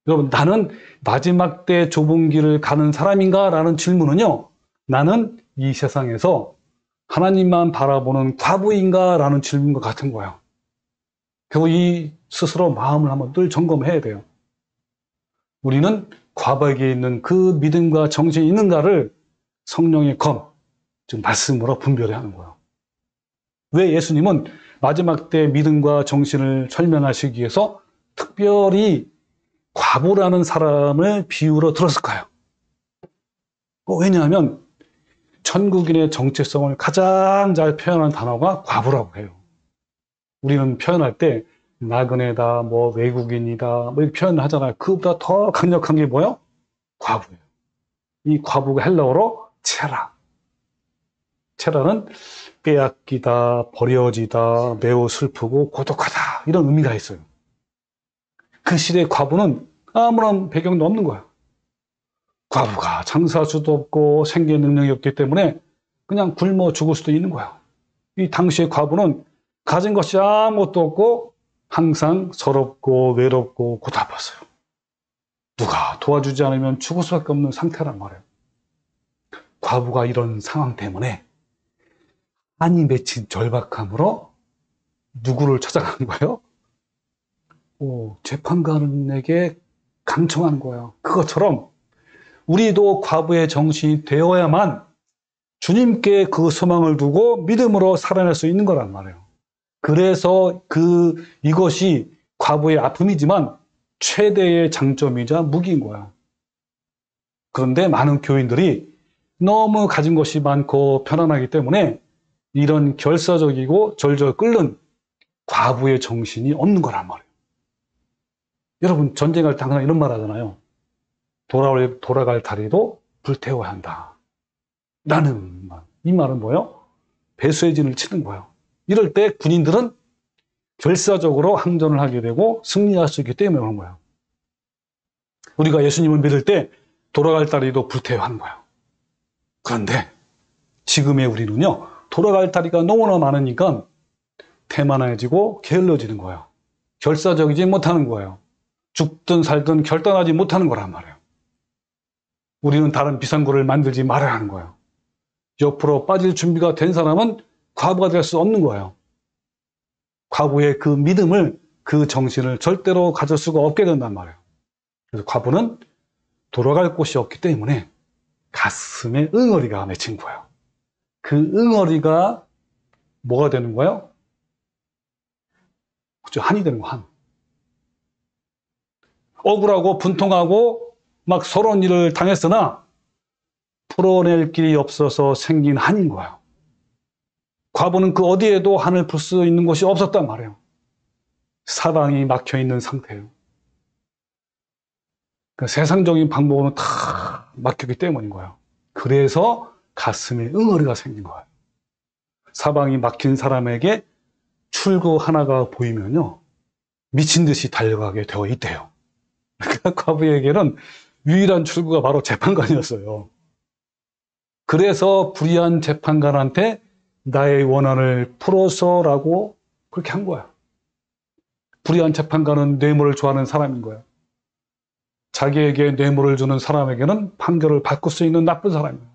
여러분, 나는 마지막 때 좁은 길을 가는 사람인가? 라는 질문은요, 나는 이 세상에서 하나님만 바라보는 과부인가? 라는 질문과 같은 거예요. 그리고 이 스스로 마음을 한번 늘 점검해야 돼요. 우리는 과부에게 있는 그 믿음과 정신이 있는가를 성령의 검, 즉 말씀으로 분별해야 하는 거예요. 왜 예수님은 마지막 때 믿음과 정신을 설명하시기 위해서 특별히 과부라는 사람을 비유로 들었을까요? 왜냐하면 천국인의 정체성을 가장 잘 표현하는 단어가 과부라고 해요. 우리는 표현할 때 나그네다, 뭐 외국인이다, 뭐 이렇게 표현을 하잖아요. 그보다 더 강력한 게 뭐예요? 과부예요. 이 과부가 헬라어로 체라. 체라는 빼앗기다, 버려지다, 매우 슬프고 고독하다 이런 의미가 있어요. 그 시대의 과부는 아무런 배경도 없는 거예요. 과부가 장사할 수도 없고 생계 능력이 없기 때문에 그냥 굶어 죽을 수도 있는 거예요. 이 당시의 과부는 가진 것이 아무것도 없고 항상 서럽고 외롭고 고달팠어요. 누가 도와주지 않으면 죽을 수밖에 없는 상태란 말이에요. 과부가 이런 상황 때문에 한이 맺힌 절박함으로 누구를 찾아가는 거예요? 재판관에게 간청하는 거예요. 그것처럼 우리도 과부의 정신이 되어야만 주님께 그 소망을 두고 믿음으로 살아낼 수 있는 거란 말이에요. 그래서 이것이 과부의 아픔이지만 최대의 장점이자 무기인 거예요. 그런데 많은 교인들이 너무 가진 것이 많고 편안하기 때문에 이런 결사적이고 절절 끓는 과부의 정신이 없는 거란 말이에요. 여러분, 전쟁할 때 항상 이런 말 하잖아요. 돌아갈 다리도 불태워야 한다. 라는 말. 이 말은 뭐예요? 배수의 진을 치는 거예요. 이럴 때 군인들은 결사적으로 항전을 하게 되고 승리할 수 있기 때문에 그런 거예요. 우리가 예수님을 믿을 때 돌아갈 다리도 불태워야 하는 거예요. 그런데 지금의 우리는요, 돌아갈 다리가 너무나 많으니까 태만해지고 게을러지는 거예요. 결사적이지 못하는 거예요. 죽든 살든 결단하지 못하는 거란 말이에요. 우리는 다른 비상구를 만들지 말아야 하는 거예요. 옆으로 빠질 준비가 된 사람은 과부가 될 수 없는 거예요. 과부의 그 믿음을, 그 정신을 절대로 가질 수가 없게 된단 말이에요. 그래서 과부는 돌아갈 곳이 없기 때문에 가슴에 응어리가 맺힌 거예요. 그 응어리가 뭐가 되는 거예요? 그죠? 한이 되는 거, 한. 억울하고 분통하고 막 서러운 일을 당했으나 풀어낼 길이 없어서 생긴 한인 거예요. 과부는 그 어디에도 한을 풀 수 있는 곳이 없었단 말이에요. 사방이 막혀 있는 상태예요. 그 세상적인 방법으로는 다 막혔기 때문인 거예요. 그래서 가슴에 응어리가 생긴 거예요. 사방이 막힌 사람에게 출구 하나가 보이면요, 미친 듯이 달려가게 되어 있대요. 그러니까 과부에게는 유일한 출구가 바로 재판관이었어요. 그래서 불의한 재판관한테 나의 원한을 풀어서라고 그렇게 한 거야. 불의한 재판관은 뇌물을 좋아하는 사람인 거예요. 자기에게 뇌물을 주는 사람에게는 판결을 바꿀 수 있는 나쁜 사람이에요.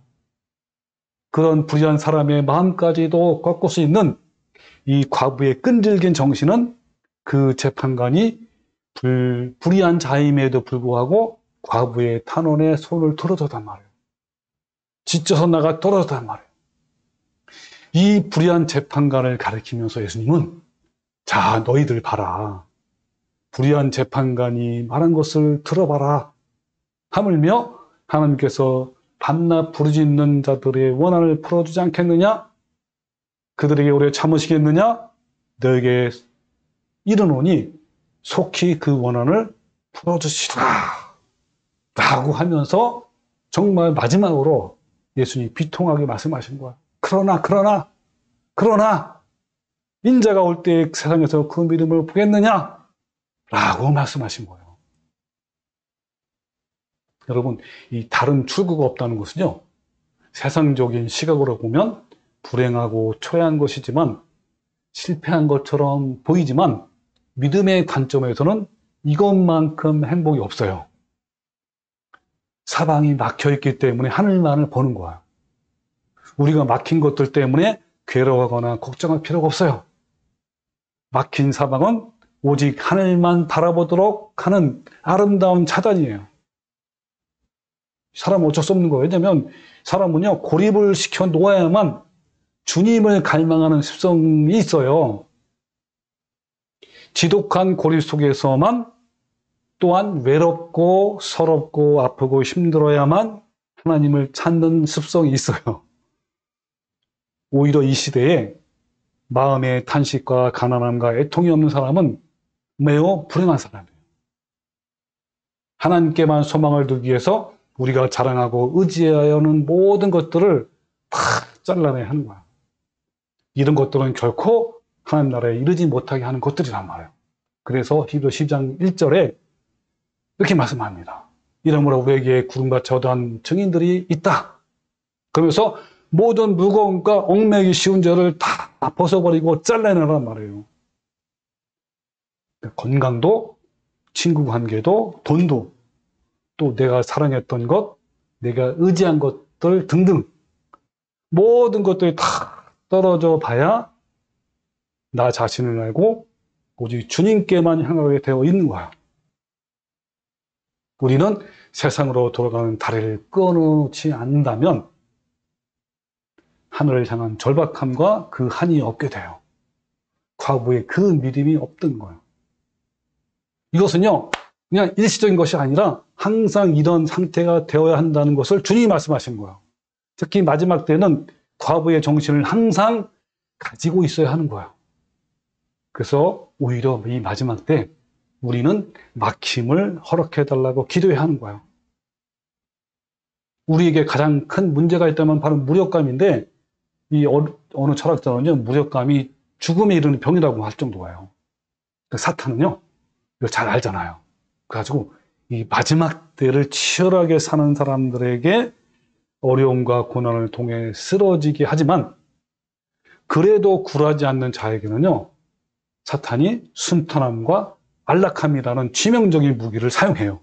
그런 불의한 사람의 마음까지도 꺾을 수 있는 이 과부의 끈질긴 정신은 그 재판관이 불의한 자임에도 불구하고 과부의 탄원에 손을 들어줬단 말이에요. 지쳐서 나가 떨어졌단 말이에요. 이 불의한 재판관을 가리키면서 예수님은, 자, 너희들 봐라. 불의한 재판관이 말한 것을 들어봐라. 하물며 하나님께서 밤낮 부르짖는 자들의 원한을 풀어주지 않겠느냐? 그들에게 오래 참으시겠느냐? 너에게 이르노니 속히 그 원한을 풀어주시라. 라고 하면서 정말 마지막으로 예수님이 비통하게 말씀하신 거야. 그러나 인자가 올 때 세상에서 그 믿음을 보겠느냐? 라고 말씀하신 거예요. 여러분, 이 다른 출구가 없다는 것은요, 세상적인 시각으로 보면 불행하고 초라한 것이지만, 실패한 것처럼 보이지만, 믿음의 관점에서는 이것만큼 행복이 없어요. 사방이 막혀있기 때문에 하늘만을 보는 거예요. 우리가 막힌 것들 때문에 괴로워하거나 걱정할 필요가 없어요. 막힌 사방은 오직 하늘만 바라보도록 하는 아름다운 차단이에요. 사람은 어쩔 수 없는 거예요. 왜냐하면 사람은요, 고립을 시켜 놓아야만 주님을 갈망하는 습성이 있어요. 지독한 고립 속에서만 또한 외롭고 서럽고 아프고 힘들어야만 하나님을 찾는 습성이 있어요. 오히려 이 시대에 마음의 탄식과 가난함과 애통이 없는 사람은 매우 불행한 사람이에요. 하나님께만 소망을 두기 위해서 우리가 자랑하고 의지해야 하는 모든 것들을 다 잘라내야 하는 거야. 이런 것들은 결코 하나님 나라에 이르지 못하게 하는 것들이란 말이에요. 그래서 히브리서 10장 1절에 이렇게 말씀합니다. 이러므로 우리에게 구름과 저도한 증인들이 있다. 그러면서 모든 무거움과 얽매기 쉬운 죄를 다 벗어버리고 잘라내란 말이에요. 건강도, 친구 관계도, 돈도, 또 내가 사랑했던 것, 내가 의지한 것들 등등 모든 것들이 다 떨어져 봐야 나 자신을 알고 오직 주님께만 향하게 되어 있는 거야. 우리는 세상으로 돌아가는 다리를 끊어놓지 않는다면 하늘을 향한 절박함과 그 한이 없게 돼요. 과부의 그 믿음이 없던 거예요. 이것은요, 그냥 일시적인 것이 아니라 항상 이런 상태가 되어야 한다는 것을 주님이 말씀하신 거예요. 특히 마지막 때는 과부의 정신을 항상 가지고 있어야 하는 거예요. 그래서 오히려 이 마지막 때 우리는 막힘을 허락해달라고 기도해야 하는 거예요. 우리에게 가장 큰 문제가 있다면 바로 무력감인데, 이 어느 철학자는요, 무력감이 죽음에 이르는 병이라고 할 정도예요. 사탄은요, 이걸 잘 알잖아요. 그래가지고 이 마지막 때를 치열하게 사는 사람들에게 어려움과 고난을 통해 쓰러지게 하지만, 그래도 굴하지 않는 자에게는요, 사탄이 순탄함과 안락함이라는 치명적인 무기를 사용해요.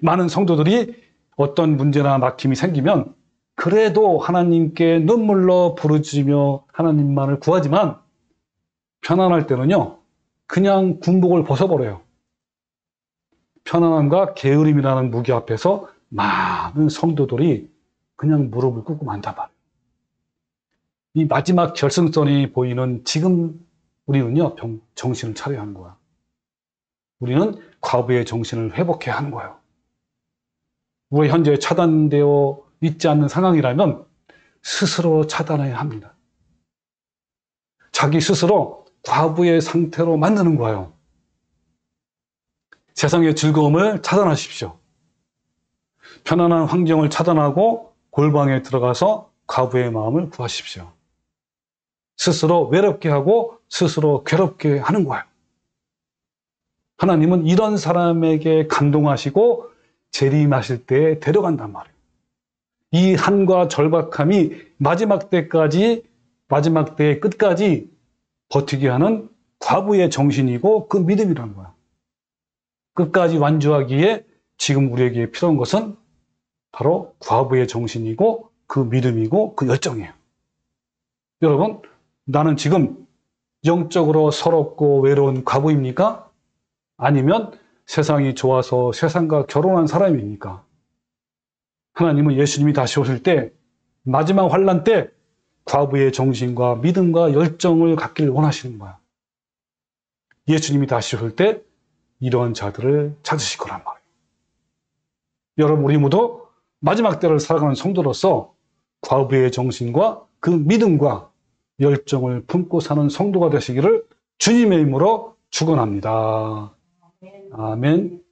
많은 성도들이 어떤 문제나 막힘이 생기면 그래도 하나님께 눈물로 부르짖으며 하나님만을 구하지만, 편안할 때는요, 그냥 군복을 벗어버려요. 편안함과 게으름이라는 무기 앞에서 많은 성도들이 그냥 무릎을 꿇고 만단 말이에요. 이 마지막 결승선이 보이는 지금 우리는요, 정신을 차려야 하는 거야. 우리는 과부의 정신을 회복해야 하는 거예요. 우리 현재 차단되어 있지 않는 상황이라면 스스로 차단해야 합니다. 자기 스스로 과부의 상태로 만드는 거예요. 세상의 즐거움을 차단하십시오. 편안한 환경을 차단하고 골방에 들어가서 과부의 마음을 구하십시오. 스스로 외롭게 하고 스스로 괴롭게 하는 거예요. 하나님은 이런 사람에게 감동하시고 재림하실 때 데려간단 말이에요. 이 한과 절박함이 마지막 때의 끝까지 버티게 하는 과부의 정신이고 그 믿음이라는 거야. 끝까지 완주하기에 지금 우리에게 필요한 것은 바로 과부의 정신이고 그 믿음이고 그 열정이에요. 여러분, 나는 지금 영적으로 서럽고 외로운 과부입니까? 아니면 세상이 좋아서 세상과 결혼한 사람입니까? 하나님은 예수님이 다시 오실 때, 마지막 환난 때 과부의 정신과 믿음과 열정을 갖기를 원하시는 거야. 예수님이 다시 오실 때 이러한 자들을 찾으실 거란 말이에요. 여러분, 우리 모두 마지막 때를 살아가는 성도로서 과부의 정신과 그 믿음과 열정을 품고 사는 성도가 되시기를 주님의 이름으로 축원합니다. 아멘.